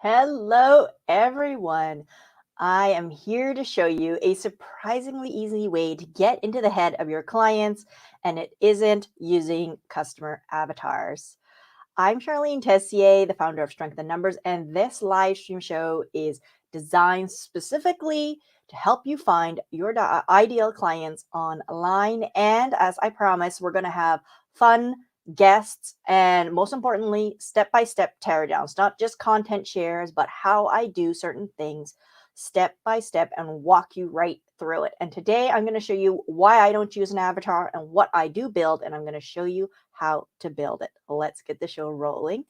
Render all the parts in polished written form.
Hello, everyone. I am here to show you a surprisingly easy way to get into the head of your clients, and it isn't using customer avatars. I'm Charlene Tessier, the founder of Strength in Numbers, and this live stream show is designed specifically to help you find your ideal clients online. And as I promised, we're going to have fun guests and most importantly, step-by-step teardowns, not just content shares, but how I do certain things step by step and walk you right through it. And today I'm going to show you why I don't use an avatar and what I do build, and I'm going to show you how to build it. Let's get the show rolling.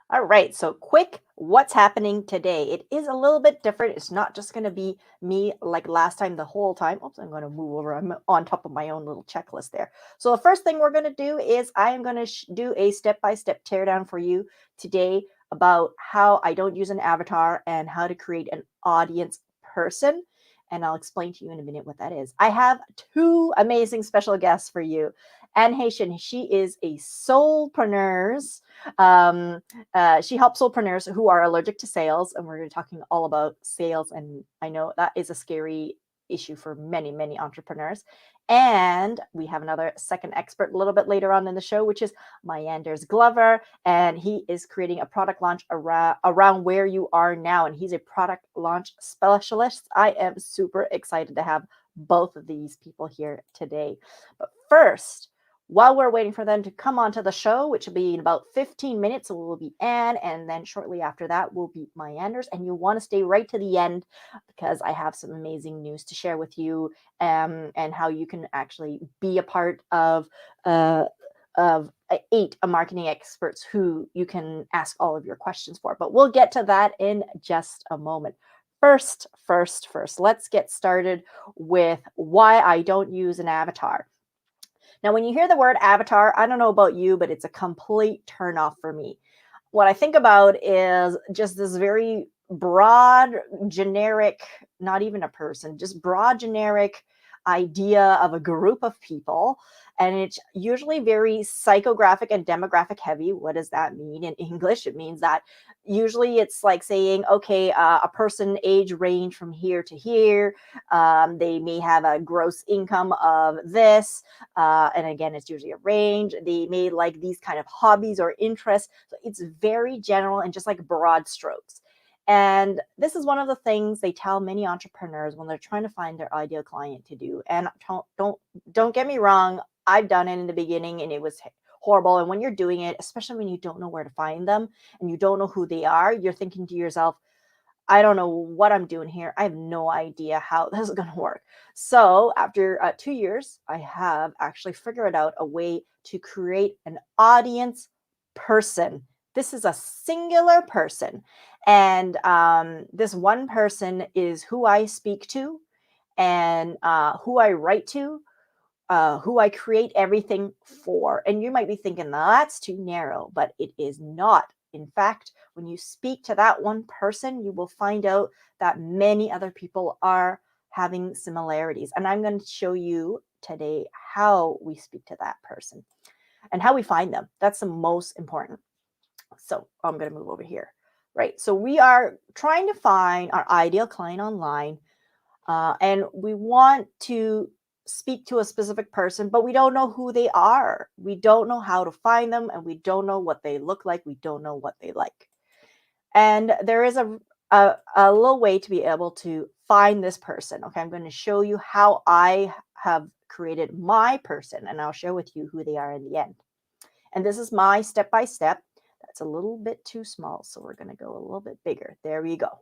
All right, so quick, what's happening today? It is a little bit different. It's not just going to be me like last time the whole time. Oops, I'm going to move over. I'm on top of my own little checklist there. So the first thing we're going to do is I am going to do a step-by-step teardown for you today about how I don't use an avatar and how to create an audience person. And I'll explain to you in a minute what that is. I have two amazing special guests for you. And Hession, she is a soulpreneur. She helps solopreneurs who are allergic to sales, and we're going to be talking all about sales. And I know that is a scary issue for many, many entrepreneurs. And we have another second expert a little bit later on in the show, which is Mynders Glover, and he is creating a product launch around where you are now, and he's a product launch specialist. I am super excited to have both of these people here today. But first, while we're waiting for them to come onto the show, which will be in about 15 minutes, so will be Anne, and then shortly after that will be Mynders. And you want to stay right to the end because I have some amazing news to share with you, and how you can actually be a part of 8 marketing experts who you can ask all of your questions for. But we'll get to that in just a moment. First, let's get started with why I don't use an avatar. Now, when you hear the word avatar, I don't know about you, but it's a complete turnoff for me. What I think about is just this very broad, generic, not even a person, just broad, generic idea of a group of people. And it's usually very psychographic and demographic heavy. What does that mean in English? It means that usually it's like saying, okay, a person age range from here to here. They may have a gross income of this. And again, it's usually a range. They may like these kind of hobbies or interests. So it's very general and just like broad strokes. And this is one of the things they tell many entrepreneurs when they're trying to find their ideal client to do. And don't get me wrong, I've done it in the beginning and it was horrible. And when you're doing it, especially when you don't know where to find them and you don't know who they are, you're thinking to yourself, I don't know what I'm doing here. I have no idea how this is going to work. So after 2 years, I have actually figured out a way to create an audience person. This is a singular person. And this one person is who I speak to and who I write to, who I create everything for. And you might be thinking, that's too narrow, but it is not. In fact, when you speak to that one person, you will find out that many other people are having similarities. And I'm going to show you today how we speak to that person and how we find them. That's the most important. So I'm going to move over here. Right. So we are trying to find our ideal client online. And we want to speak to a specific person, but we don't know who they are. We don't know how to find them, and we don't know what they look like. We don't know what they like. And there is a little way to be able to find this person. Okay, I'm going to show you how I have created my person, and I'll share with you who they are in the end. And this is my step-by-step. That's a little bit too small, so we're going to go a little bit bigger. There we go.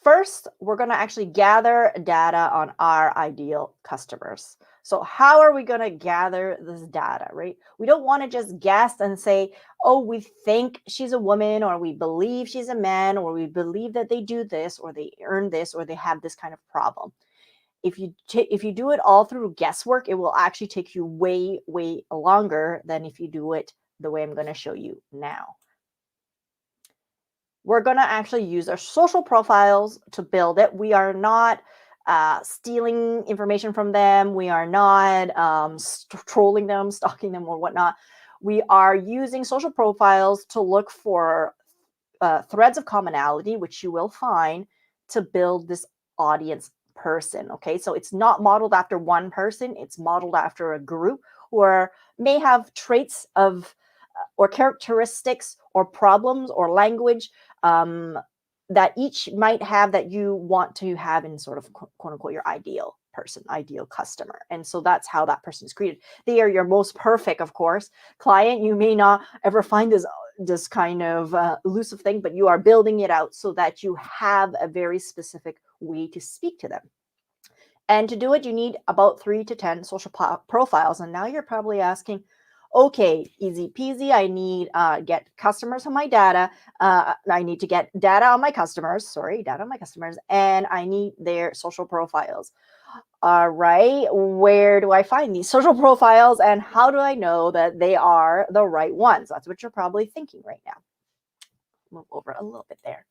First, we're going to actually gather data on our ideal customers. So how are we going to gather this data, right? We don't want to just guess and say, oh, we think she's a woman, or we believe she's a man, or we believe that they do this, or they earn this, or they have this kind of problem. If you do it all through guesswork, it will actually take you way, way longer than if you do it the way I'm going to show you now. We're going to actually use our social profiles to build it. We are not stealing information from them. We are not trolling them, stalking them, or whatnot. We are using social profiles to look for threads of commonality, which you will find, to build this audience person. Okay, so it's not modeled after one person, it's modeled after a group or may have traits of or characteristics or problems or language that each might have that you want to have in sort of quote unquote your ideal person, ideal customer. And so that's how that person is created. They are your most perfect, of course, client. You may not ever find this kind of elusive thing, but you are building it out so that you have a very specific way to speak to them. And to do it, you need about 3 to 10 social profiles. And now you're probably asking, okay, easy peasy. I need get customers on my data. I need to get data on my customers. Sorry, data on my customers, and I need their social profiles. All right, where do I find these social profiles, and how do I know that they are the right ones? That's what you're probably thinking right now. Move over a little bit there.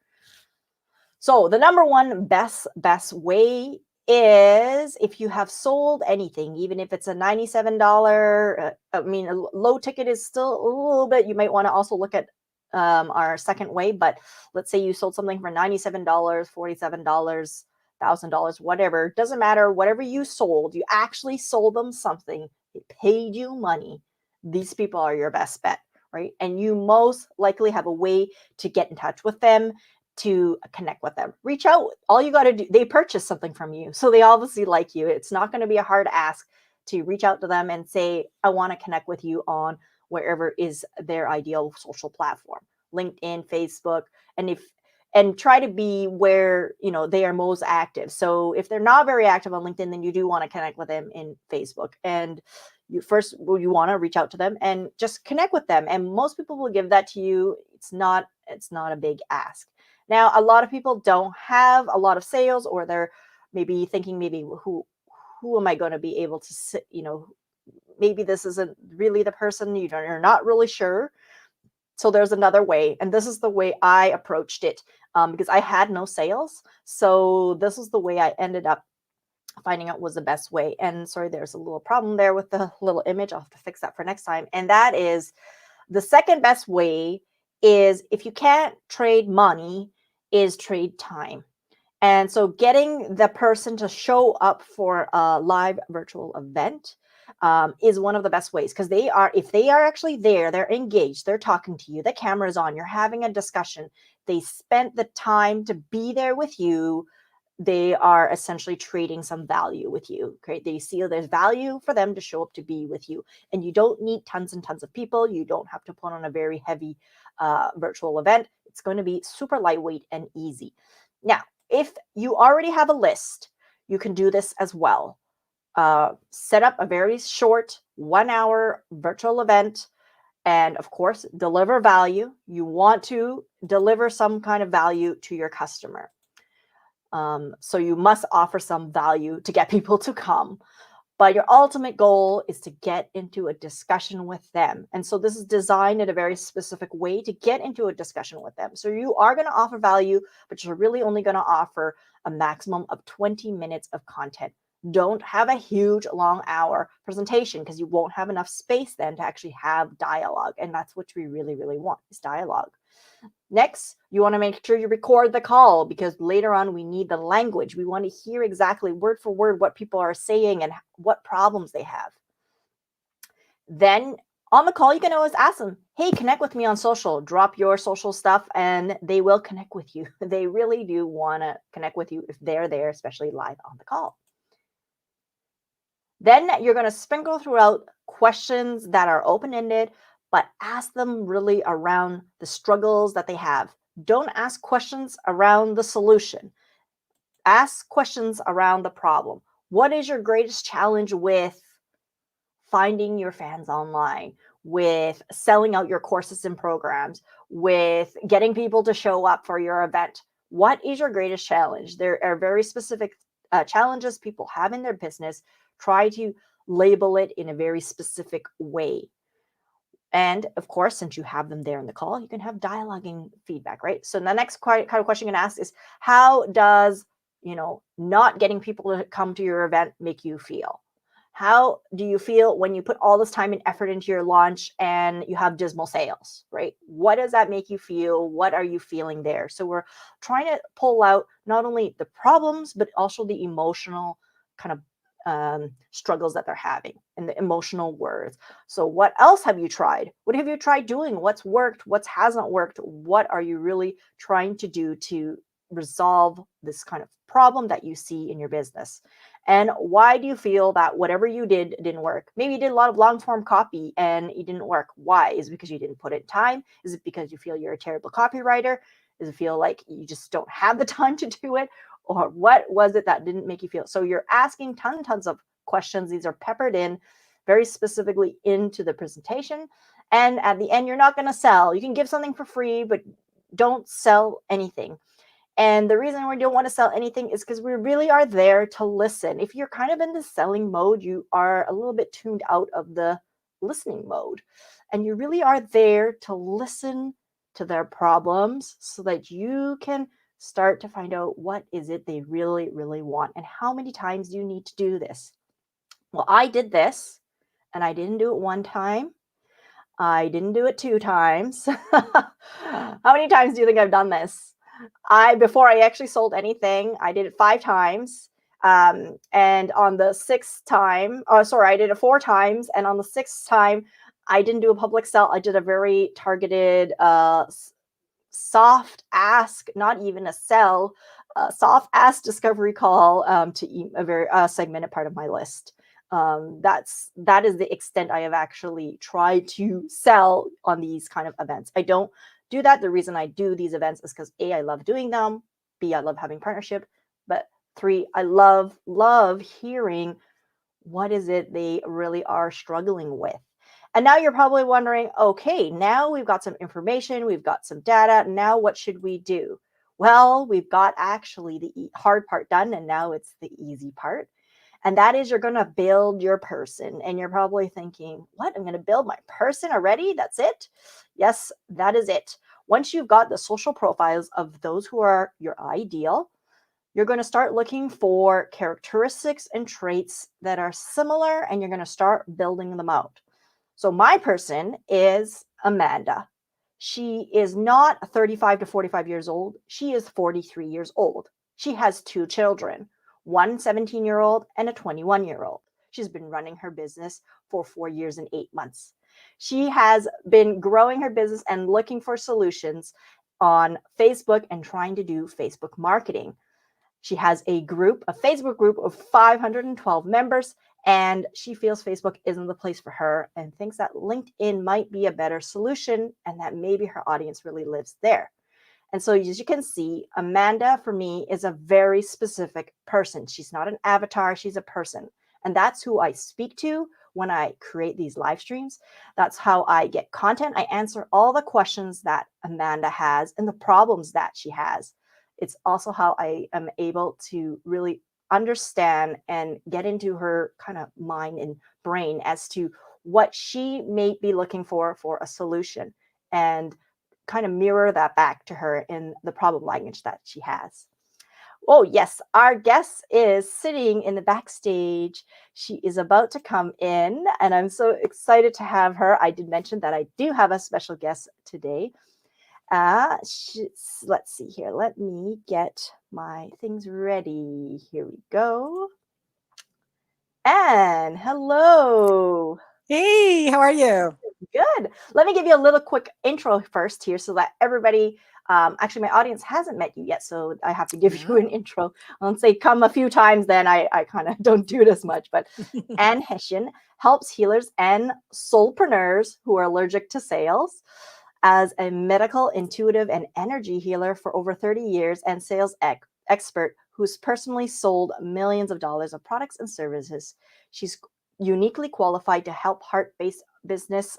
So the number one best way is if you have sold anything, even if it's a $97, I mean, a low ticket is still a little bit, you might want to also look at our second way, but let's say you sold something for $97, $47, $1,000, whatever, doesn't matter, whatever you sold, you actually sold them something, they paid you money. These people are your best bet, right? And you most likely have a way to get in touch with them, to connect with them. Reach out. All you got to do, they purchased something from you, so they obviously like you. It's not going to be a hard ask to reach out to them and say, I want to connect with you on wherever is their ideal social platform, LinkedIn, Facebook, and try to be where they are most active. So if they're not very active on LinkedIn, then you do want to connect with them in Facebook. And you want to reach out to them and just connect with them. And most people will give that to you. It's not a big ask. Now, a lot of people don't have a lot of sales, or they're maybe thinking, who am I going to be able to, maybe this isn't really the person, you're not really sure. So there's another way. And this is the way I approached it because I had no sales. So this is the way I ended up finding out was the best way. And sorry, there's a little problem there with the little image. I'll have to fix that for next time. And that is the second best way is, if you can't trade money, is trade time. And so getting the person to show up for a live virtual event is one of the best ways, because if they are actually there, they're engaged, they're talking to you, the camera's on, you're having a discussion, they spent the time to be there with you, they are essentially trading some value with you. Okay, they see there's value for them to show up to be with you, and you don't need tons and tons of people. You don't have to put on a very heavy virtual event. It's going to be super lightweight and easy. Now, if you already have a list, you can do this as well. Set up a very short 1-hour virtual event, and of course, deliver value. You want to deliver some kind of value to your customer. So you must offer some value to get people to come. But your ultimate goal is to get into a discussion with them. And so this is designed in a very specific way to get into a discussion with them. So you are going to offer value, but you're really only going to offer a maximum of 20 minutes of content. Don't have a huge long hour presentation, because you won't have enough space then to actually have dialogue. And that's what we really, really want, is dialogue. Next, you want to make sure you record the call, because later on we need the language. We want to hear exactly word for word what people are saying and what problems they have. Then on the call, you can always ask them, hey, connect with me on social. Drop your social stuff and they will connect with you. They really do want to connect with you if they're there, especially live on the call. Then you're going to sprinkle throughout questions that are open-ended, but ask them really around the struggles that they have. Don't ask questions around the solution. Ask questions around the problem. What is your greatest challenge with finding your fans online, with selling out your courses and programs, with getting people to show up for your event? What is your greatest challenge? There are very specific challenges people have in their business. Try to label it in a very specific way. And of course, since you have them there in the call, you can have dialoguing feedback, right? So the next kind of question you can ask is, how does not getting people to come to your event make you feel? How do you feel when you put all this time and effort into your launch and you have dismal sales, right? What does that make you feel? What are you feeling there? So we're trying to pull out not only the problems, but also the emotional kind of struggles that they're having and the emotional words. So what else have you tried? What have you tried doing? What's worked? What hasn't worked? What are you really trying to do to resolve this kind of problem that you see in your business? And why do you feel that whatever you did didn't work? Maybe you did a lot of long form copy and it didn't work. Why? Is it because you didn't put in time? Is it because you feel you're a terrible copywriter? Does it feel like you just don't have the time to do it? Or what was it that didn't make you feel? So you're asking tons of questions. These are peppered in very specifically into the presentation. And at the end, you're not going to sell. You can give something for free, but don't sell anything. And the reason we don't want to sell anything is because we really are there to listen. If you're kind of in the selling mode, you are a little bit tuned out of the listening mode. And you really are there to listen to their problems so that you can start to find out what is it they really, really want. And how many times do you need to do this? Well, I did this and I didn't do it one time. I didn't do it 2 times. How many times do you think I've done this? Before I actually sold anything, I did it 5 times. And on the 6th time, I did it 4 times. And on the 6th time, I didn't do a public sell. I did a very targeted, soft ask, not even a sell, soft ask discovery call to a very segmented part of my list. That is the extent I have actually tried to sell on these kind of events. I don't do that. The reason I do these events is because A, I love doing them. B, I love having partnership. But 3, I love hearing what is it they really are struggling with. And now you're probably wondering, okay, now we've got some information, we've got some data. Now what should we do? Well, we've got actually the hard part done, and now it's the easy part. And that is you're going to build your person. And you're probably thinking, what? I'm going to build my person already? That's it? Yes, that is it. Once you've got the social profiles of those who are your ideal, you're going to start looking for characteristics and traits that are similar, and you're going to start building them out. So my person is Amanda. She is not 35 to 45 years old. She is 43 years old. She has 2 children, one 17-year-old and a 21-year-old. She's been running her business for 4 years and 8 months. She has been growing her business and looking for solutions on Facebook and trying to do Facebook marketing. She has a Facebook group of 512 members, and she feels Facebook isn't the place for her and thinks that LinkedIn might be a better solution and that maybe her audience really lives there. And so as you can see, Amanda for me is a very specific person. She's not an avatar, she's a person. And that's who I speak to when I create these live streams. That's how I get content. I answer all the questions that Amanda has and the problems that she has. It's also how I am able to really understand and get into her kind of mind and brain as to what she may be looking for a solution, and kind of mirror that back to her in the problem language that she has. Oh, yes, our guest is sitting in the backstage. She is about to come in, and I'm so excited to have her. I did mention that I do have a special guest today. Let's see here. Let me get my things ready. Here we go. Anne, hello. Hey, how are you? Good. Let me give you a little quick intro first here so that everybody, actually, my audience hasn't met you yet, so I have to give you an intro. I'll say come a few times, then I kind of don't do it as much. But Anne Hession helps healers and soulpreneurs who are allergic to sales. As a medical, intuitive, and energy healer for over 30 years and sales expert who's personally sold millions of dollars of products and services, she's uniquely qualified to help heart-based business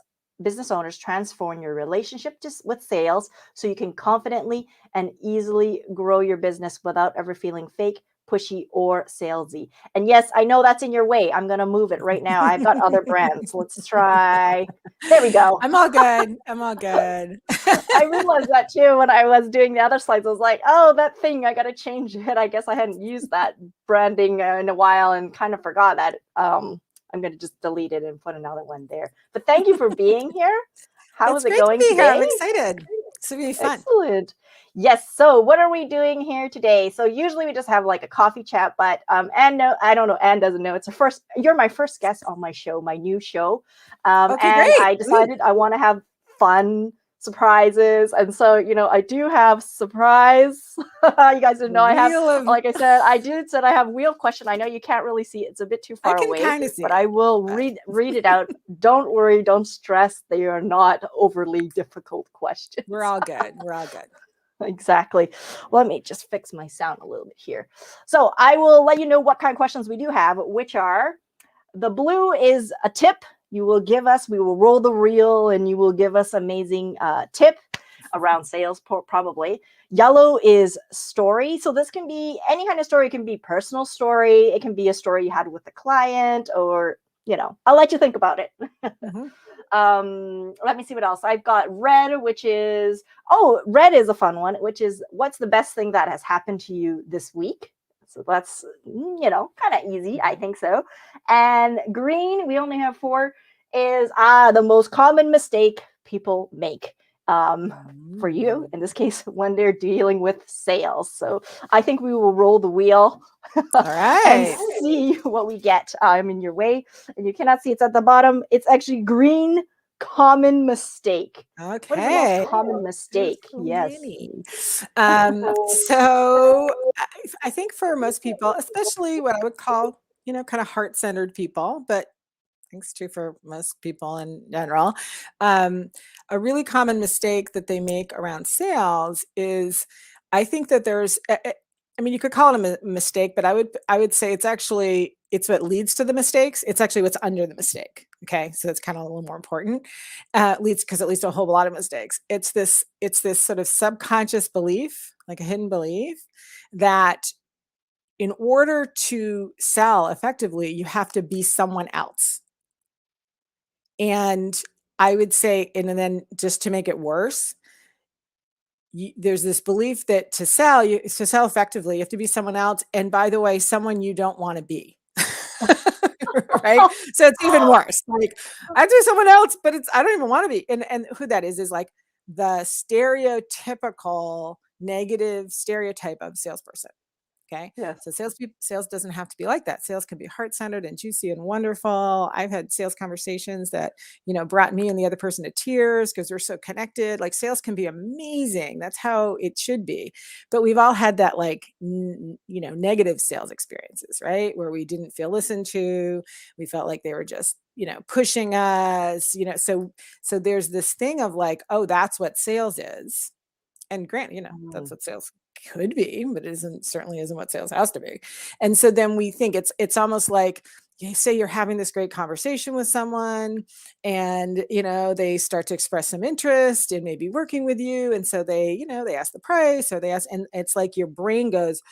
owners transform your relationship with sales so you can confidently and easily grow your business without ever feeling fake, pushy, or salesy. And yes, I know that's in your way. I'm going to move it right now. I've got other brands. Let's try. There we go. I'm all good. I'm all good. I realized that too when I was doing the other slides. I was like, oh, that thing, I got to change it. I guess I hadn't used that branding in a while and kind of forgot that. I'm going to just delete it and put another one there. But thank you for being here. How It's is it great to going be here. I'm today? excited. It's going to be fun. Excellent. Yes. So what are we doing here today? So usually we just have like a coffee chat, but Anne, no, I don't know. Anne doesn't know. You're my first guest on my show, my new show. Okay, And great. I decided I want to have fun surprises. And so, I do have surprise. You guys didn't know I have, Wheel of, like I said, I have wheel question. I know you can't really see it. It's a bit too I far can away, kind of see but it. I will read it out. Don't worry. Don't stress. They are not overly difficult questions. We're all good. We're all good. Exactly. Let me just fix my sound a little bit here. So I will let you know what kind of questions we do have, which are the blue is a tip we will roll the reel and you will give us amazing tip around sales, probably. Yellow is story. So this can be any kind of story. It can be personal story. It can be a story you had with a client or, I'll let you think about it. Let me see what else. I've got red, red is a fun one, which is what's the best thing that has happened to you this week? So that's, kind of easy. I think so. And green, we only have 4, is the most common mistake people make. For you, in this case, when they're dealing with sales. So I think we will roll the wheel All right. and see what we get. I'm in your way, and you cannot see it's at the bottom. It's actually green, common mistake. Okay. What is the most common mistake? Yes. So I think for most people, especially what I would call, kind of heart-centered people, but I think it's true for most people in general. A really common mistake that they make around sales is, I think that you could call it a mistake, but I would say it's what leads to the mistakes. It's actually what's under the mistake. Okay, so it's kind of a little more important. Because it leads to a whole lot of mistakes. It's this sort of subconscious belief, like a hidden belief, that in order to sell effectively, you have to be someone else. And I would say, and then just to make it worse, there's this belief that to sell effectively, you have to be someone else. And by the way, someone you don't want to be. Right? So it's even worse. Like, I do someone else, but I don't even want to be. And who that is like the stereotypical negative stereotype of salesperson. Okay. Yes. So sales doesn't have to be like that. Sales can be heart-centered and juicy and wonderful. I've had sales conversations that, brought me and the other person to tears because we're so connected. Like, sales can be amazing. That's how it should be. But we've all had that, like, negative sales experiences, right? Where we didn't feel listened to. We felt like they were just, pushing us, so there's this thing of like, oh, that's what sales is. And granted, that's what sales could be, but certainly isn't what sales has to be. And so then we think it's almost like, you say you're having this great conversation with someone and, they start to express some interest in maybe working with you. And so they ask the price or and it's like your brain goes,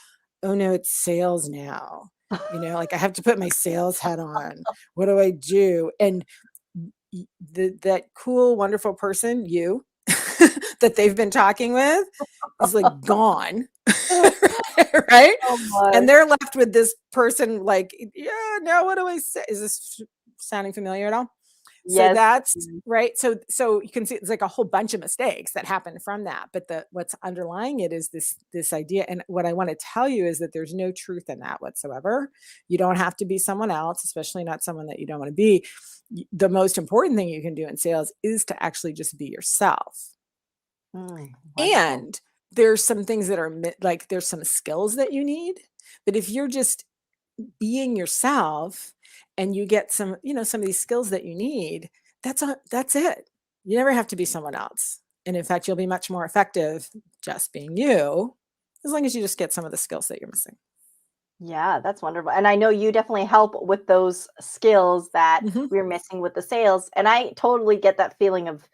oh no, it's sales now. Like, I have to put my sales hat on. What do I do? And that cool, wonderful person, you, that they've been talking with is like gone. Right? Oh, and they're left with this person like, yeah, now what do I say? Is this sounding familiar at all? yes. So that's right. So you can see it's like a whole bunch of mistakes that happen from that. But what's underlying it is this idea. And what I want to tell you is that there's no truth in that whatsoever. You don't have to be someone else, especially not someone that you don't want to be. The most important thing you can do in sales is to actually just be yourself. And there's some things that are like, there's some skills that you need, but if you're just being yourself and you get some of these skills that you need, that's it. You never have to be someone else. And in fact, you'll be much more effective just being you, as long as you just get some of the skills that you're missing. Yeah, that's wonderful. And I know you definitely help with those skills that we're missing with the sales. And I totally get that feeling of,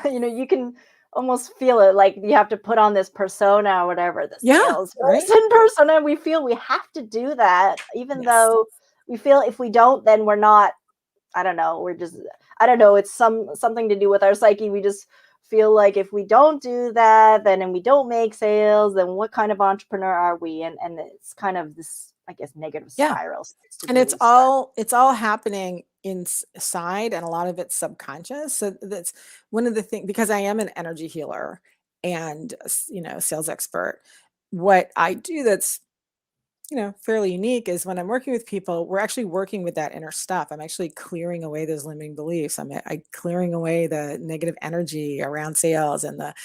you can almost feel it like you have to put on this persona or whatever, the Yeah, right? salesperson persona. We feel we have to do that, even Yes. though we feel if we don't, then we're not. I don't know. We're just. I don't know. It's something to do with our psyche. We just feel like if we don't do that, then and we don't make sales, then what kind of entrepreneur are we? And it's kind of this, I guess, negative Yeah. spiral starts to And really start. it's all happening inside, and a lot of it's subconscious. So that's one of the things, because I am an energy healer and sales expert. What I do that's fairly unique is when I'm working with people, we're actually working with that inner stuff. I'm actually clearing away those limiting beliefs. I'm clearing away the negative energy around sales and the,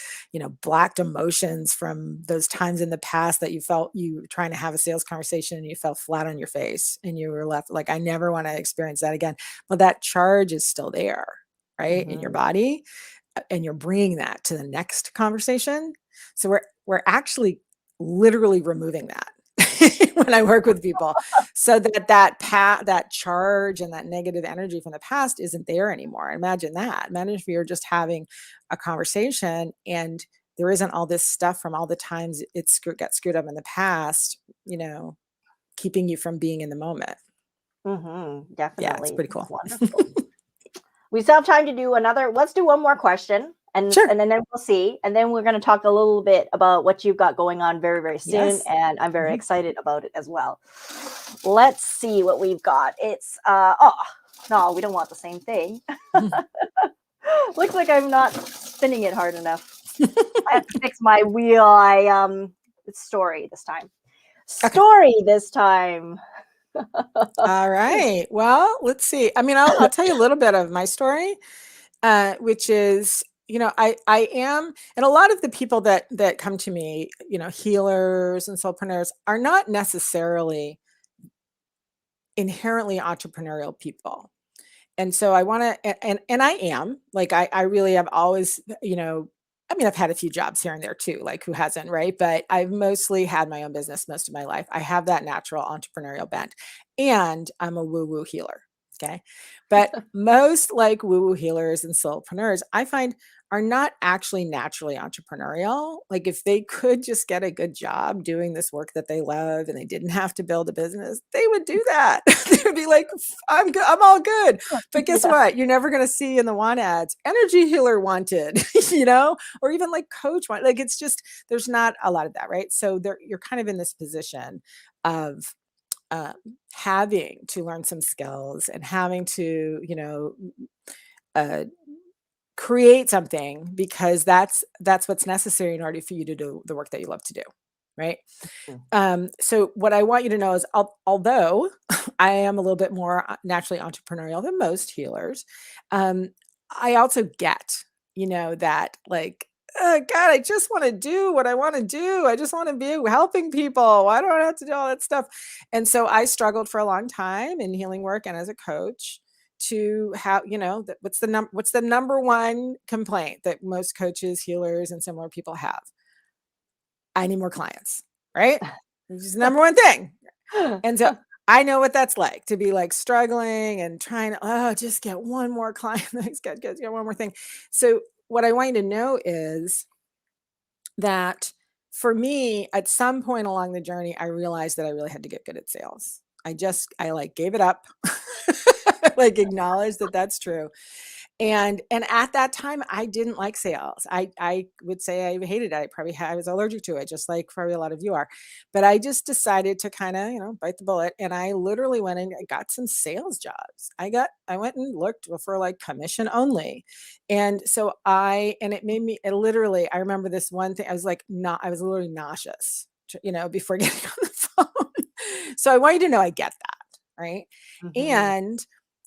blocked emotions from those times in the past that you felt you were trying to have a sales conversation and you fell flat on your face and you were left like, I never want to experience that again. Well, that charge is still there, right, in your Mhm. body, and you're bringing that to the next conversation. So we're actually literally removing that when I work with people, so that charge and that negative energy from the past isn't there anymore. Imagine that. Imagine if you're just having a conversation and there isn't all this stuff from all the times got screwed up in the past, keeping you from being in the moment. Yeah, it's Definitely. pretty cool. Wonderful. We still have time to do another. Let's do one more question, and Sure. then we'll see, and then we're going to talk a little bit about what you've got going on very very soon, Yes. and I'm very Mhm. excited about it as well. Let's see what we've got. It's oh no, we don't want the same thing. Looks like I'm not spinning it hard enough. I have to fix my wheel. It's story this time. Okay. Story this time. All right. Well, let's see. I mean, I'll tell you a little bit of my story, which is, I am, and a lot of the people that come to me, healers and soulpreneurs, are not necessarily inherently entrepreneurial people. And so I want to, and I am like, I really have always, I mean, I've had a few jobs here and there too, like who hasn't, right? But I've mostly had my own business most of my life. I have that natural entrepreneurial bent, and I'm a woo woo healer. Okay. But most like woo woo healers and soulpreneurs, I find, are not actually naturally entrepreneurial. Like if they could just get a good job doing this work that they love and they didn't have to build a business, they would do that. They would be like, I'm good. I'm all good. But guess Yeah. what? You're never going to see in the want ads, energy healer wanted, or even like coach wanted. Like it's just, there's not a lot of that, right? So you're kind of in this position of um, having to learn some skills and having to, uh, create something, because that's what's necessary in order for you to do the work that you love to do, right? So what I want you to know is, although I am a little bit more naturally entrepreneurial than most healers, um, I also get, that like, God, I just want to do what I want to do. I just want to be helping people. Why do I have to do all that stuff? And so I struggled for a long time in healing work and as a coach to have, what's the number one complaint that most coaches, healers, and similar people have? I need more clients, right? Which is the number one thing. And so I know what that's like, to be like struggling and trying to, just get one more client. Get one more thing. So what I want you to know is that for me, at some point along the journey, I realized that I really had to get good at sales. I like gave it up, like acknowledged that that's true. And at that time, I didn't like sales. I would say I hated it. I was allergic to it, just like probably a lot of you are. But I just decided to kind of, bite the bullet. And I literally went and got some sales jobs. I went and looked for like commission only. And so it made me, I remember this one thing. I was literally nauseous, before getting on the phone. So I want you to know I get that. Right. Mhm. And,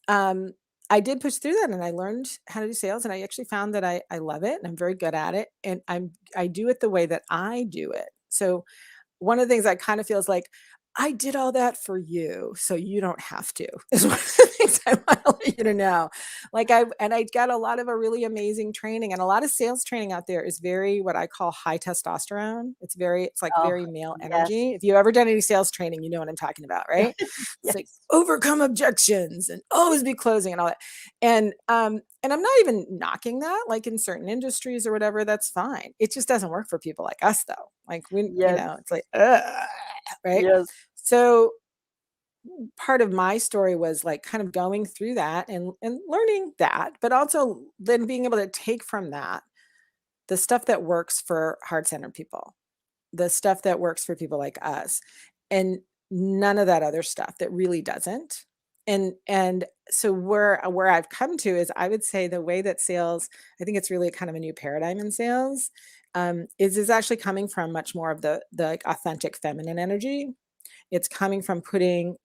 um, I did push through that, and I learned how to do sales, and I actually found that I love it and I'm very good at it, and I do it the way that I do it. So one of the things I kind of feel is like, I did all that for you, so you don't have to, is one of the things I want to let you to know. Like I got a lot of a really amazing training, and a lot of sales training out there is very what I call high testosterone. It's like Oh, very male yes. energy. If you ever done any sales training, you know what I'm talking about, right? It's like Yes. overcome objections and always be closing and all that. And I'm not even knocking that, like in certain industries or whatever, that's fine. It just doesn't work for people like us though. Like Yes. it's like, ugh, right? Yes. So part of my story was like kind of going through that and learning that, but also then being able to take from that the stuff that works for heart-centered people, the stuff that works for people like us, and none of that other stuff that really doesn't. And so where I've come to is I would say the way that sales, I think it's really kind of a new paradigm in sales, is actually coming from much more of the like authentic feminine energy. It's coming from putting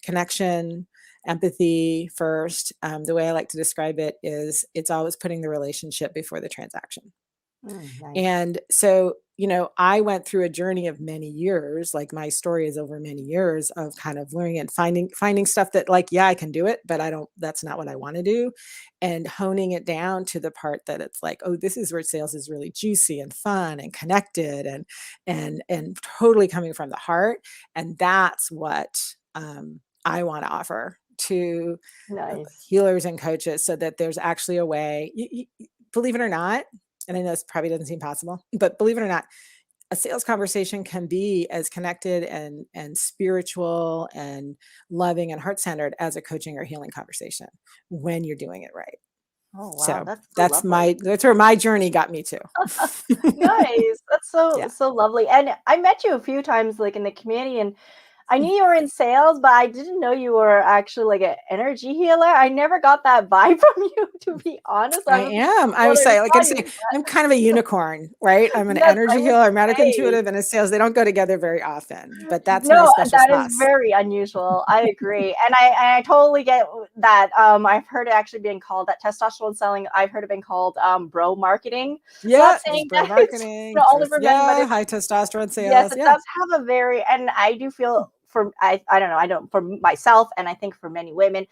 connection, empathy first. The way I like to describe it is it's always putting the relationship before the transaction. Nice. And so, I went through a journey of many years, like my story is over many years of kind of learning and finding stuff that like, yeah, I can do it, but that's not what I want to do. And honing it down to the part that it's like, oh, this is where sales is really juicy and fun and connected and totally coming from the heart. And that's what I want to offer to Nice. healers and coaches so that there's actually a way, believe it or not, and I know this probably doesn't seem possible, but believe it or not, a sales conversation can be as connected and spiritual and loving and heart-centered as a coaching or healing conversation when you're doing it right. Oh, wow. So That's so lovely. that's where my journey got me to. Nice. That's so Yeah. so lovely. And I met you a few times like in the community, and I knew you were in sales, but I didn't know you were actually like an energy healer. I never got that vibe from you, to be honest. I I was am. I when would I say, like saw I say, you. I'm kind of a unicorn, right? I'm an Yes, I energy would healer, I'm medical say. intuitive, and a sales. They don't go together very often, but that's my No, special that is sauce. very unusual. I agree. And I totally get that. I've heard it actually being called that testosterone selling. I've heard it being called bro marketing. Yeah, Not there's saying bro that it's marketing. only There's for men, but high testosterone yes, sales. it Yeah, does have a very, and I do feel for I don't know, I don't for myself, and I think for many women,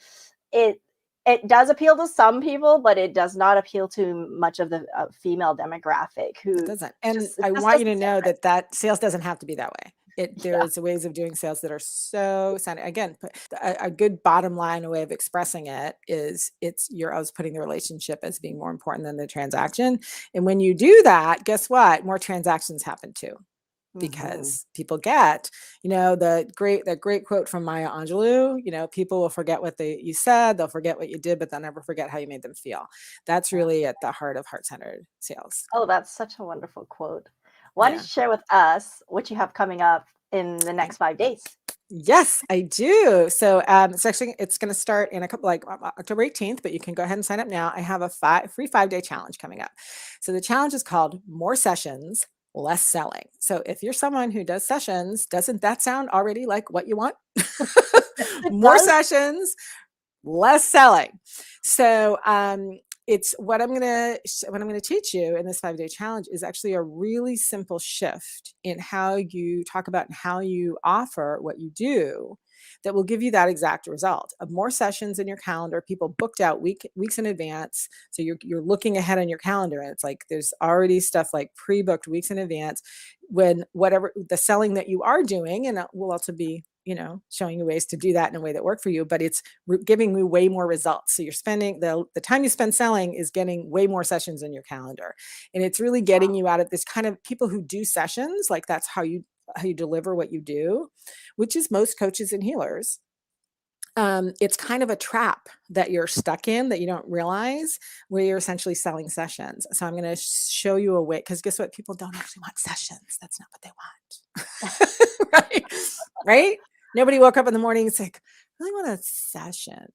it it does appeal to some people, but it does not appeal to much of the female demographic it who doesn't. And just it I just want you doesn't to stand know for it. that sales doesn't have to be that way. Yeah. There's ways of doing sales that are so centered. Again, a good bottom line, a way of expressing it is you're always putting the relationship as being more important than the transaction. And when you do that, guess what? More transactions happen too. Hmm. Because people get, that great quote from Maya Angelou, people will forget what you said, they'll forget what you did, but they'll never forget how you made them feel. That's really at the heart of heart-centered sales. Oh, that's such a wonderful quote. Why don't you Yeah. share with us what you have coming up in the I, next 5 days? yes, I do. So it's going to start in a couple like October 18th, but you can go ahead and sign up now. I have a free 5-day challenge coming up. So the challenge is called More Sessions, Less Selling. So if you're someone who does sessions, doesn't that sound already like what you want? It More does. sessions, less selling. So it's what I'm gonna teach you in this 5-day challenge is actually a really simple shift in how you talk about and how you offer what you do that will give you that exact result of more sessions in your calendar, people booked out weeks in advance. So you're looking ahead on your calendar and it's like there's already stuff like pre-booked weeks in advance when whatever the selling that you are doing, and we'll also be showing you ways to do that in a way that work for you, but it's giving you way more results. So you're spending the time you spend selling is getting way more sessions in your calendar. And it's really getting you out of this kind of people who do sessions, like that's how you deliver what you do, which is most coaches and healers. It's kind of a trap that you're stuck in that you don't realize where you're essentially selling sessions. So I'm going to show you a way, because guess what? People don't actually want sessions. That's not what they want. Right? Right? Nobody woke up in the morning and said, I really want a session.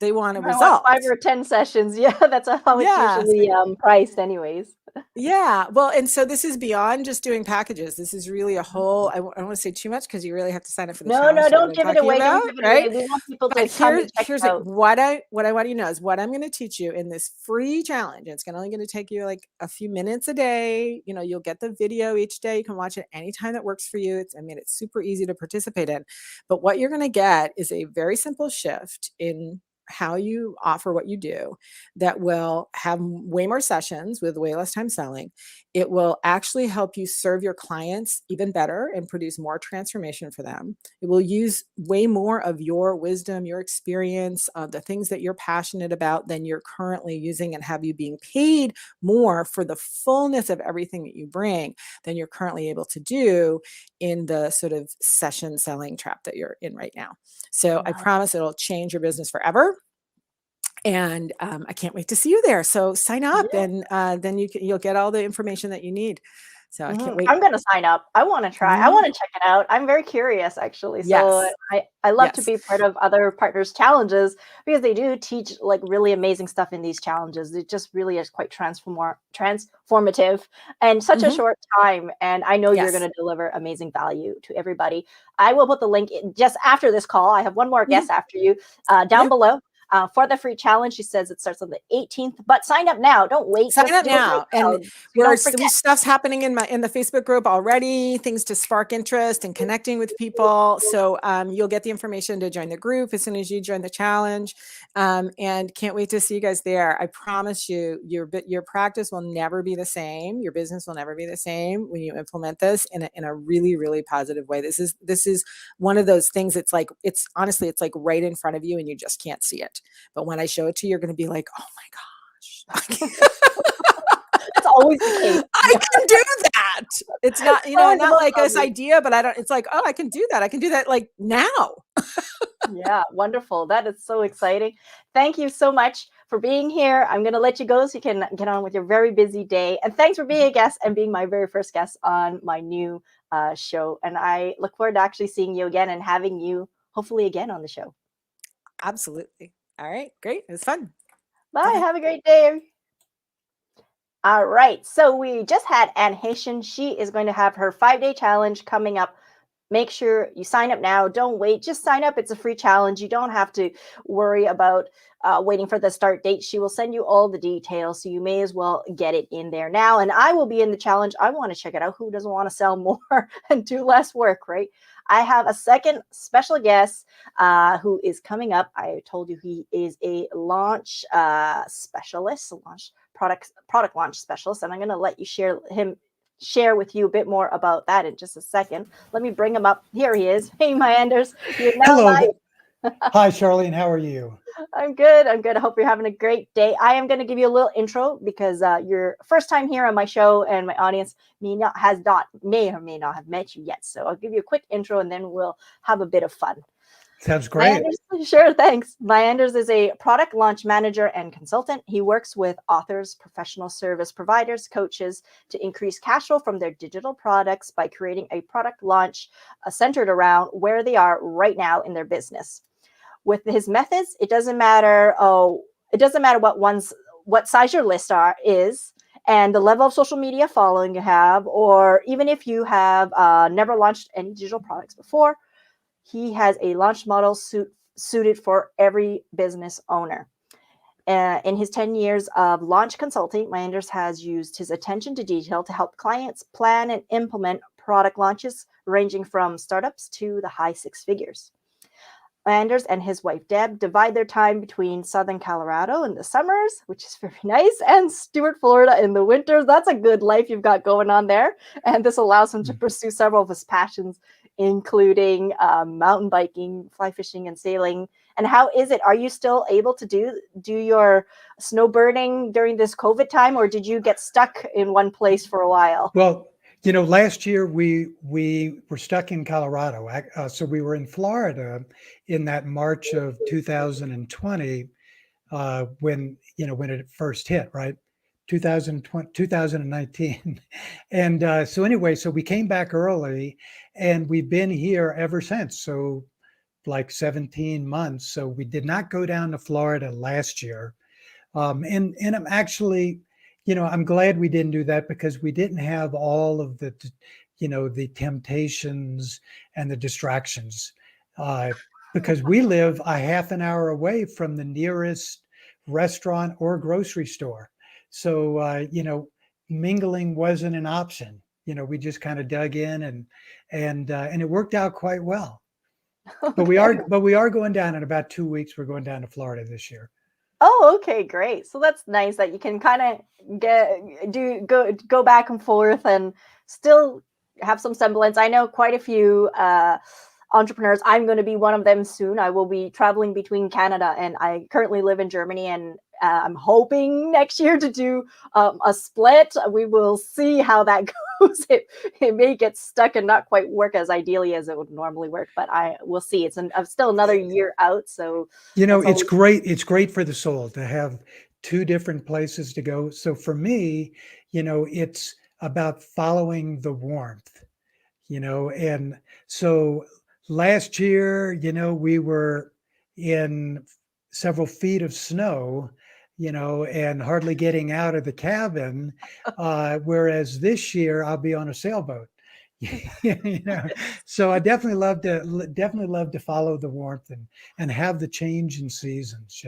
They want a I want 5 result. or 10 sessions. Yeah, that's how it's Yeah. usually, priced anyways. Yeah. Well, and so this is beyond just doing packages. This is really a whole, Oh. I don't want to say too much because you really have to sign up for the No, no, challenge to get what don't I'm give it talking away, don't about, give it away. right? We want people But to come and check here's it it. out. What I want you to know is what I'm going to teach you in this free challenge. It's only going to take you like a few minutes a day. You know, you'll get the video each day. You can watch it anytime that works for you. It's super easy to participate in. But what you're going to get is a very simple shift in how you offer what you do that will have way more sessions with way less time selling. It will actually help you serve your clients even better and produce more transformation for them. It will use way more of your wisdom, your experience, the things that you're passionate about than you're currently using, and have you being paid more for the fullness of everything that you bring than you're currently able to do in the sort of session selling trap that you're in right now. So I Wow. promise it'll change your business forever. And I can't wait to see you there. So sign up, Yeah. and then you'll get all the information that you need. So I can't Mhm. wait. I'm gonna sign up. I wanna try. I Mhm. wanna check it out. I'm very curious actually. So Yes. I love to Yes. be part of other partners' challenges because they do teach like really amazing stuff in these challenges. It just really is quite transformative and such a Mhm. short time. And I know you're Yes. gonna deliver amazing value to everybody. I will put the link in just after this call. I have one more Mhm. guest after you down Yep. below. For the free challenge, she says it starts on the 18th, but sign up now. Don't wait. Sign Just up do it right now. now And so you don't forget. stuff's happening in the Facebook group already, things to spark interest and connecting with people. So you'll get the information to join the group as soon as you join the challenge. And can't wait to see you guys there. I promise you, your practice will never be the same. Your business will never be the same when you implement this in a really, really positive way. This is one of those things. It's honestly, it's like right in front of you and you just can't see it. But when I show it to you, you're going to be like, oh my God. That's always the case. I can do that. It's not, It's always the not most like this obvious. idea, but I don't, it's like, oh, I can do that. I can do that like now. Yeah, wonderful. That is so exciting. Thank you so much for being here. I'm going to let you go so you can get on with your very busy day. And thanks for being a guest and being my very first guest on my new show. And I look forward to actually seeing you again and having you hopefully again on the show. Absolutely. All right. Great. It was fun. Bye. Okay. Have a great day. All right. So we just had Anne Hession. She is going to have her 5-day challenge coming up. Make sure you sign up now. Don't wait. Just sign up. It's a free challenge. You don't have to worry about waiting for the start date. She will send you all the details. So you may as well get it in there now. And I will be in the challenge. I want to check it out. Who doesn't want to sell more and do less work, right? I have a second special guest who is coming up. I told you he is a launch specialist, launch product launch specialist, and I'm going to let you share with you a bit more about that in just a second. Let me bring him up. Here he is. Hey, Mynders, you're now Hello. live. Hi, Charlene. How are you? I'm good. I'm good. I hope you're having a great day. I am going to give you a little intro because you're first time here on my show, and my audience may or may not have met you yet. So I'll give you a quick intro, and then we'll have a bit of fun. Sounds great. Mynders, sure, thanks. Mynders is a product launch manager and consultant. He works with authors, professional service providers, coaches to increase cash flow from their digital products by creating a product launch centered around where they are right now in their business. With his methods, it doesn't matter. It doesn't matter what size your list is, and the level of social media following you have, or even if you have never launched any digital products before. He has a launch model suited for every business owner. In his 10 years of launch consulting, Mynders has used his attention to detail to help clients plan and implement product launches ranging from startups to the high six figures. Mynders and his wife Deb divide their time between Southern Colorado in the summers, which is very nice, and Stewart, Florida in the winters. That's a good life you've got going on there. And this allows him to pursue several of his passions, including mountain biking, fly fishing, and sailing. And how is it? Are you still able to do your snowbirding during this COVID time, or did you get stuck in one place for a while? Well, last year we were stuck in Colorado. So we were in Florida in that March of 2020 when it first hit, right? 2020, 2019. And so anyway, so we came back early and we've been here ever since. So like 17 months. So we did not go down to Florida last year. And I'm actually, I'm glad we didn't do that because we didn't have all of the temptations and the distractions. Because we live a half an hour away from the nearest restaurant or grocery store. So, mingling wasn't an option. We just kind of dug in and it worked out quite well. But we Okay. are going down in about 2 weeks. We're going down to Florida this year. Oh, okay, great. So that's nice that you can kind of go back and forth and still have some semblance. I know quite a few entrepreneurs. I'm going to be one of them soon. I will be traveling between Canada and I currently live in Germany, and I'm hoping next year to do a split. We will see how that goes. It may get stuck and not quite work as ideally as it would normally work, but I will see. It's still another year out, so that's It's always. great. It's great for the soul to have two different places to go. So for me, it's about following the warmth, and so last year, we were in several feet of snow, and hardly getting out of the cabin. Whereas this year I'll be on a sailboat. you know, so I definitely love to follow the warmth and have the change in seasons.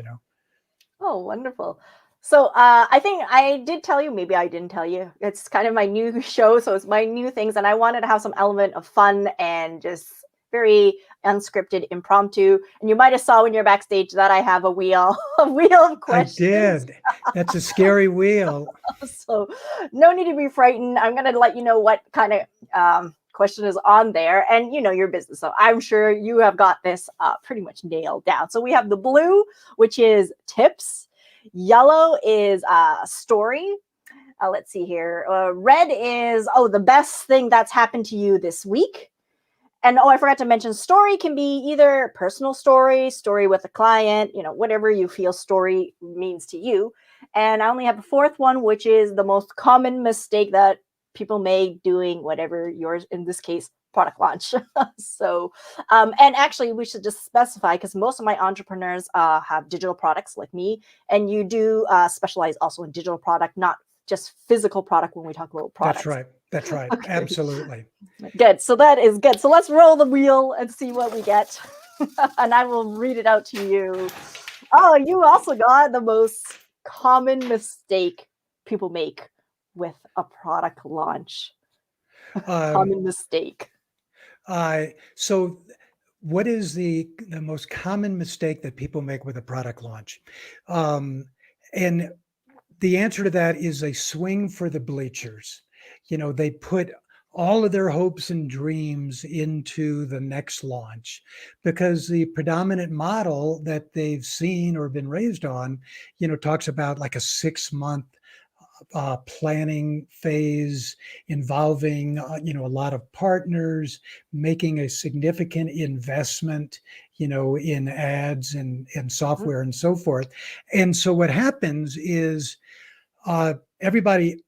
Oh, wonderful. So I think I did tell you, maybe I didn't tell you. It's kind of my new show, so it's my new things, and I wanted to have some element of fun and just very unscripted, impromptu. And you might have saw when you're backstage that I have a wheel, a wheel of I questions. did. That's a scary wheel. So no need to be frightened. I'm going to let you know what kind of question is on there, and you know your business. So I'm sure you have got this pretty much nailed down. So we have the blue, which is tips. Yellow is story. Let's see here. Red is, the best thing that's happened to you this week. And I forgot to mention, story can be either personal story with a client, whatever you feel story means to you. And I only have a fourth one, which is the most common mistake that people make doing whatever yours, in this case, product launch. So, and actually, we should just specify, because most of my entrepreneurs have digital products like me, and you do specialize also in digital product, not just physical product when we talk about products. That's right. That's right. Okay. Absolutely. Good. So that is good. So let's roll the wheel and see what we get. And I will read it out to you. Oh, you also got the most common mistake people make with a product launch. Common mistake. So what is the most common mistake that people make with a product launch? And the answer to that is a swing for the bleachers. They put all of their hopes and dreams into the next launch because the predominant model that they've seen or been raised on, talks about like a 6-month planning phase involving, a lot of partners, making a significant investment, in ads and software and so forth. And so what happens is everybody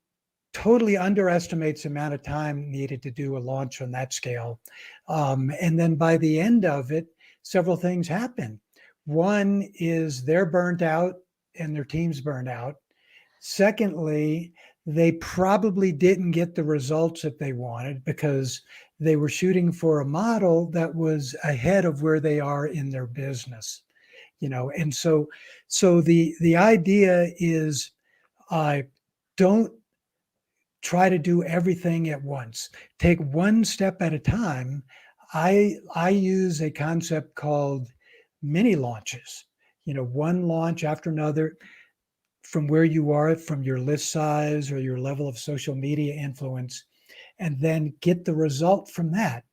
totally underestimates the amount of time needed to do a launch on that scale. And then by the end of it, several things happen. One is they're burnt out and their team's burnt out. Secondly, they probably didn't get the results that they wanted because they were shooting for a model that was ahead of where they are in their business. And so the idea is don't try to do everything at once. Take one step at a time. I use a concept called mini launches, one launch after another from where you are, from your list size or your level of social media influence, and then get the result from that.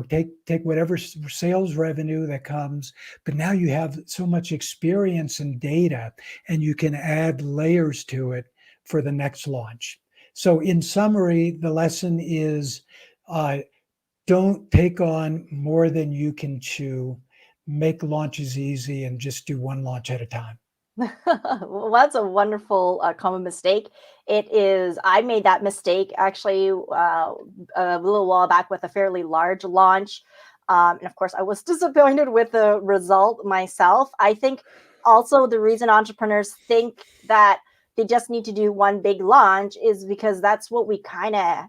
Take whatever sales revenue that comes, but now you have so much experience and data, and you can add layers to it for the next launch. So in summary, the lesson is don't take on more than you can chew. Make launches easy and just do one launch at a time. Well, that's a wonderful common mistake. It is. I made that mistake actually a little while back with a fairly large launch. And of course, I was disappointed with the result myself. I think also the reason entrepreneurs think that they just need to do one big launch is because that's what we kind of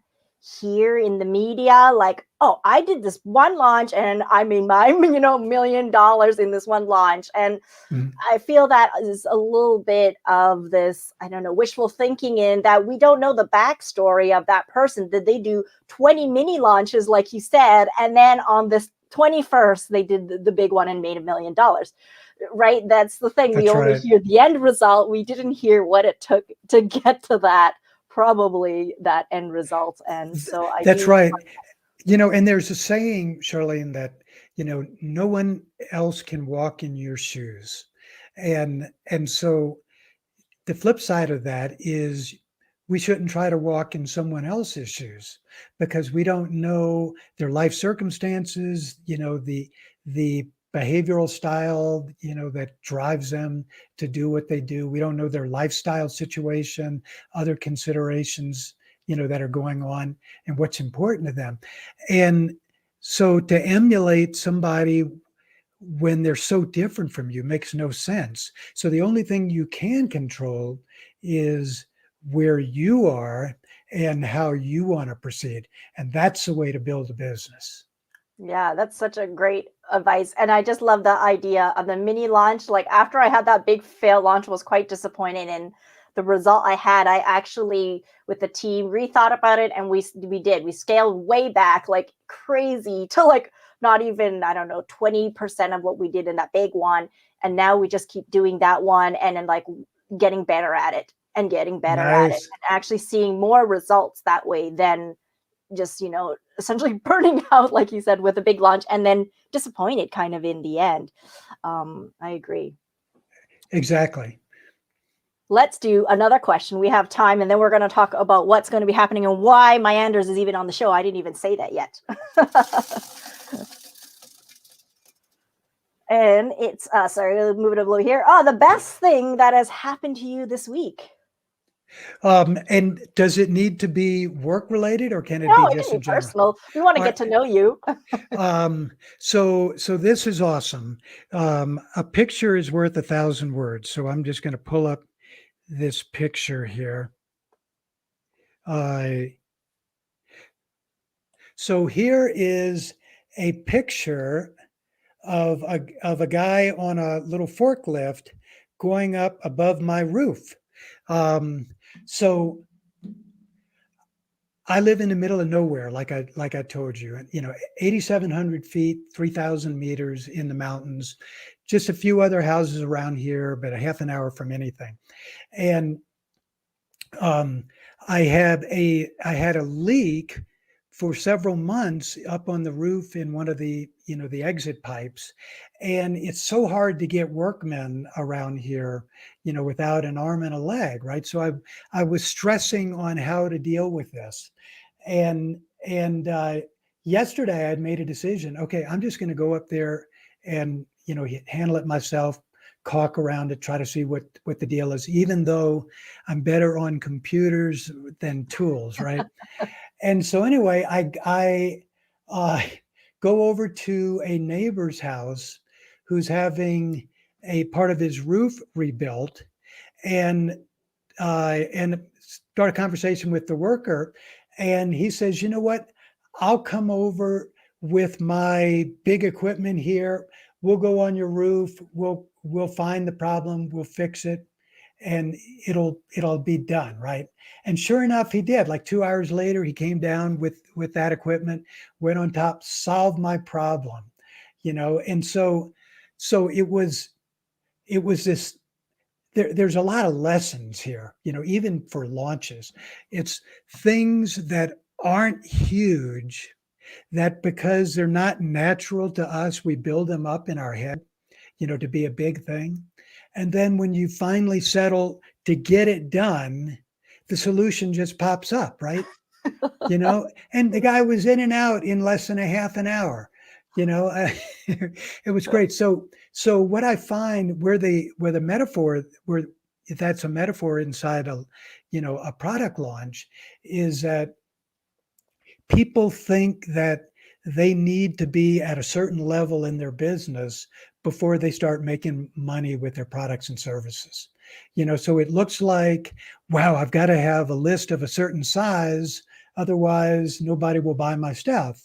hear in the media. Like, oh, I did this one launch and I made my, $1 million in this one launch. And Mhm. I feel that is a little bit of this, I don't know, wishful thinking in that we don't know the backstory of that person. Did they do 20 mini launches, like you said, and then on this 21st, they did the big one and made $1 million, right? That's the thing. We That's only right. hear the end result. We didn't hear what it took to get to that, probably that end result. And so I That's do. right. And there's a saying, Charlene, that, no one else can walk in your shoes. And so the flip side of that is we shouldn't try to walk in someone else's shoes because we don't know their life circumstances, the behavioral style, that drives them to do what they do. We don't know their lifestyle situation, other considerations, that are going on and what's important to them. And so to emulate somebody when they're so different from you makes no sense. So the only thing you can control is where you are and how you want to proceed. And that's the way to build a business. Yeah, that's such a great advice. And I just love the idea of the mini launch. Like after I had that big fail launch, was quite disappointed in the result I had. I actually, with the team, rethought about it, and we scaled way back like crazy to like not even, I don't know, 20% of what we did in that big one. And now we just keep doing that one and then like getting better at it and getting better at it Nice. and actually seeing more results that way than just essentially burning out, like you said, with a big launch and then disappointed kind of in the end. I agree. Exactly. Let's do another question. We have time, and then we're going to talk about what's going to be happening and why Mynders is even on the show. I didn't even say that yet. And it's sorry, we'll move it a little here. Oh, the best thing that has happened to you this week. And does it need to be work related or can it No, be it can just be in general? personal. We want to All get right. to know you. So this is awesome. A picture is worth 1,000 words. So I'm just going to pull up this picture here. So here is a picture of a guy on a little forklift going up above my roof. So I live in the middle of nowhere, like I told you, and 8,700 feet, 3,000 meters in the mountains, just a few other houses around here, but a half an hour from anything. And um, I had a leak for several months up on the roof in one of the exit pipes, and it's so hard to get workmen around here, without an arm and a leg, right? So I was stressing on how to deal with this, and yesterday I had made a decision. Okay, I'm just going to go up there and handle it myself, caulk around it, try to see what the deal is, even though I'm better on computers than tools, right? And so anyway, I uh, go over to a neighbor's house who's having a part of his roof rebuilt, and start a conversation with the worker, and he says, "You know what? I'll come over with my big equipment here. We'll go on your roof. We'll find the problem. We'll fix it." And it'll be done, right? And sure enough, he did. Like 2 hours later, he came down with that equipment, went on top, solved my problem, and so it was this. There's a lot of lessons here, even for launches. It's things that aren't huge, that because they're not natural to us, we build them up in our head, to be a big thing. And then when you finally settle to get it done, the solution just pops up, right? And the guy was in and out in less than a half an hour. It was great. So what I find where the metaphor, where if that's a metaphor inside a product launch, is that people think that they need to be at a certain level in their business before they start making money with their products and services. So it looks like, wow, I've got to have a list of a certain size, otherwise nobody will buy my stuff.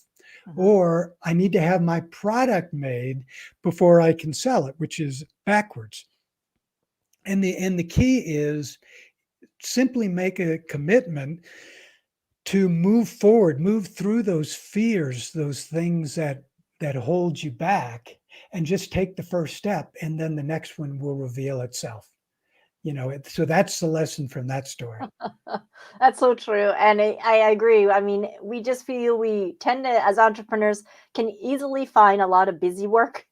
Mhm. Or I need to have my product made before I can sell it, which is backwards. And the key is simply make a commitment to move forward, move through those fears, those things that hold you back, and just take the first step, and then the next one will reveal itself. So that's the lesson from that story. That's so true. And I agree. I mean, we just feel we tend to, as entrepreneurs, can easily find a lot of busy work,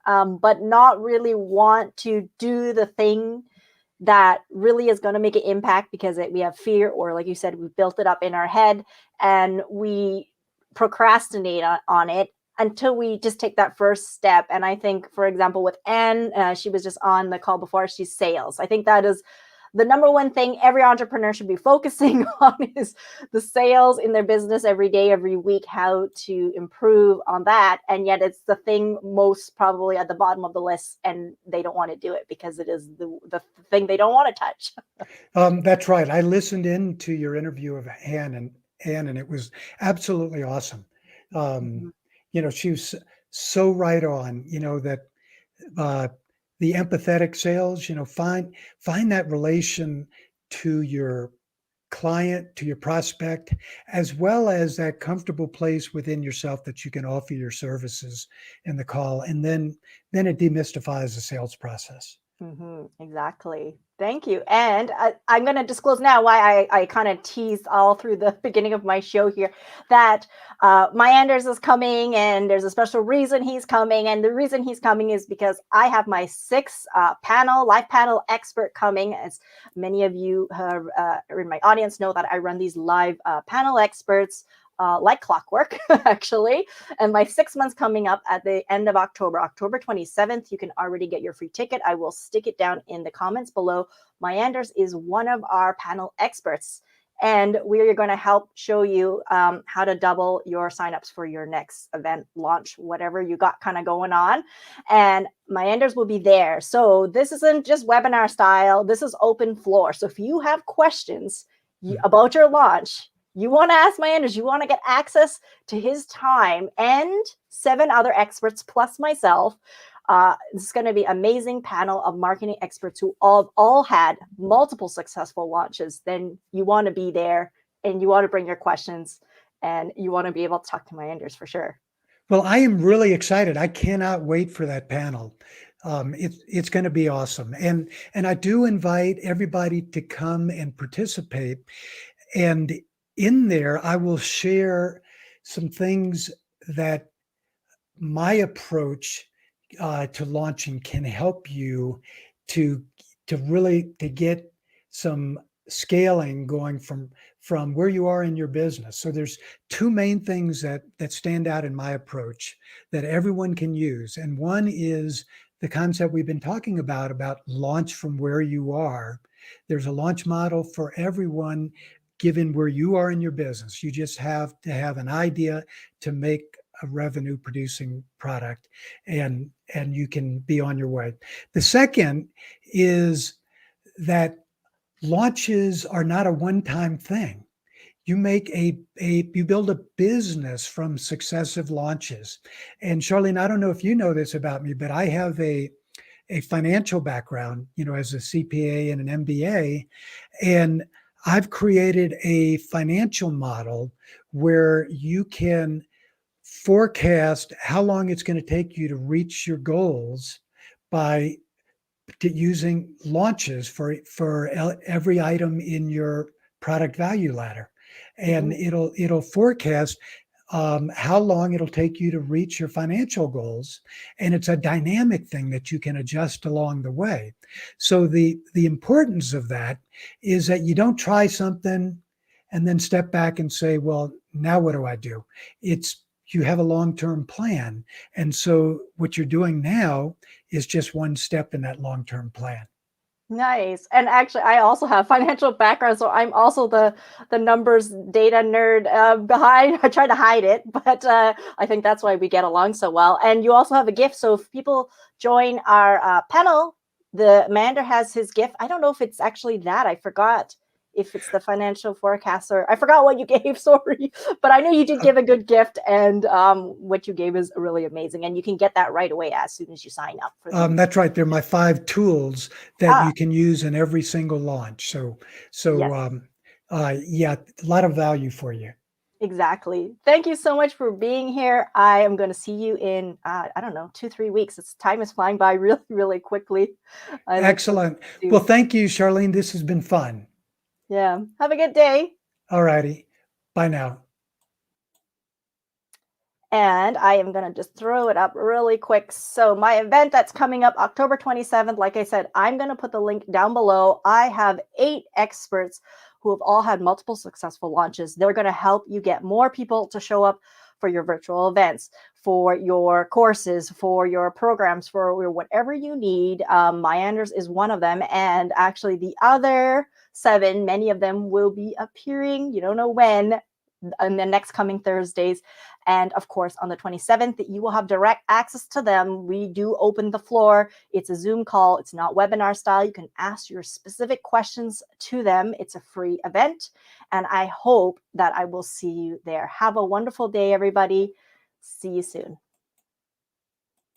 but not really want to do the thing that really is going to make an impact because we have fear, or like you said, we built it up in our head and we procrastinate on it until we just take that first step. And I think, for example, with Anne, she was just on the call before, she's sales. I think that is the number one thing every entrepreneur should be focusing on, is the sales in their business every day, every week, how to improve on that. And yet it's the thing most probably at the bottom of the list, and they don't want to do it because it is the thing they don't want to touch. That's right. I listened in to your interview of Anne, and it was absolutely awesome. Um, Mhm. she was so right on. That uh, the empathetic sales. Find that relation to your client, to your prospect, as well as that comfortable place within yourself that you can offer your services in the call, and then it demystifies the sales process. Exactly. Thank you. And I'm going to disclose now why I kind of teased all through the beginning of my show here that Mynders is coming, and there's a special reason he's coming. And the reason he's coming is because I have my sixth live panel expert coming. As many of you have, in my audience know that I run these live panel experts like clockwork, actually. And my 6 months coming up at the end of October 27th. You can already get your free ticket. I will stick it down in the comments below. Mynders is one of our panel experts, and we're going to help show you how to double your signups for your next event, launch, whatever you got kind of going on. And Mynders will be there. So this isn't just webinar style. This is open floor. So if you have questions about your launch, you want to ask Mynders, you want to get access to his time and 7 other experts plus myself. This is going to be an amazing panel of marketing experts who all had multiple successful launches. Then you want to be there, and you want to bring your questions, and you want to be able to talk to Mynders for sure. Well, I am really excited. I cannot wait for that panel. It's going to be awesome, and I do invite everybody to come and participate. And in there, I will share some things that my approach to launching can help you to really to get some scaling going from where you are in your business. So there's 2 main things that stand out in my approach that everyone can use, and one is the concept we've been talking about launch from where you are. There's a launch model for everyone given where you are in your business. You just have to have an idea to make a revenue producing product, and you can be on your way. The second is that launches are not a one-time thing. You make you build a business from successive launches. And Charlene, I don't know if you know this about me, but I have a financial background, as a CPA and an MBA, and I've created a financial model where you can forecast how long it's going to take you to reach your goals by using launches for every item in your product value ladder, and Mhm. it'll forecast how long it'll take you to reach your financial goals, and it's a dynamic thing that you can adjust along the way. So the importance of that is that you don't try something and then step back and say, well, now what do I do? It's You have a long-term plan, and so what you're doing now is just one step in that long-term plan. Nice. And actually, I also have financial background, so I'm also the numbers data nerd behind. I try to hide it, but I think that's why we get along so well. And you also have a gift. So if people join our panel, the Mander has his gift. I don't know if it's actually that. I forgot if it's the financial forecaster. I forgot what you gave. Sorry, but I know you did Uh, give a good gift, and what you gave is really amazing. And you can get that right away as soon as you sign up for the. That's right. They're my 5 tools that Ah, you can use in every single launch. So yes. yeah, a lot of value for you. Exactly. Thank you so much for being here. I am going to see you in, I don't know, 2, 3 weeks. It's time is flying by really, really quickly. I look forward Excellent. Well, to, thank you, Charlene. This has been fun. yeah. Have a good day. All righty. Bye now. And I am going to just throw it up really quick. So my event that's coming up October 27th, like I said, I'm going to put the link down below. I have 8 experts who have all had multiple successful launches. They're going to help you get more people to show up for your virtual events, for your courses, for your programs, for whatever you need. Mynders is one of them. And actually the other 7, many of them will be appearing, you don't know when, in the next coming Thursdays. And of course, on the 27th, you will have direct access to them. We do open the floor. It's a Zoom call. It's not webinar style. You can ask your specific questions to them. It's a free event. And I hope that I will see you there. Have a wonderful day, everybody. See you soon.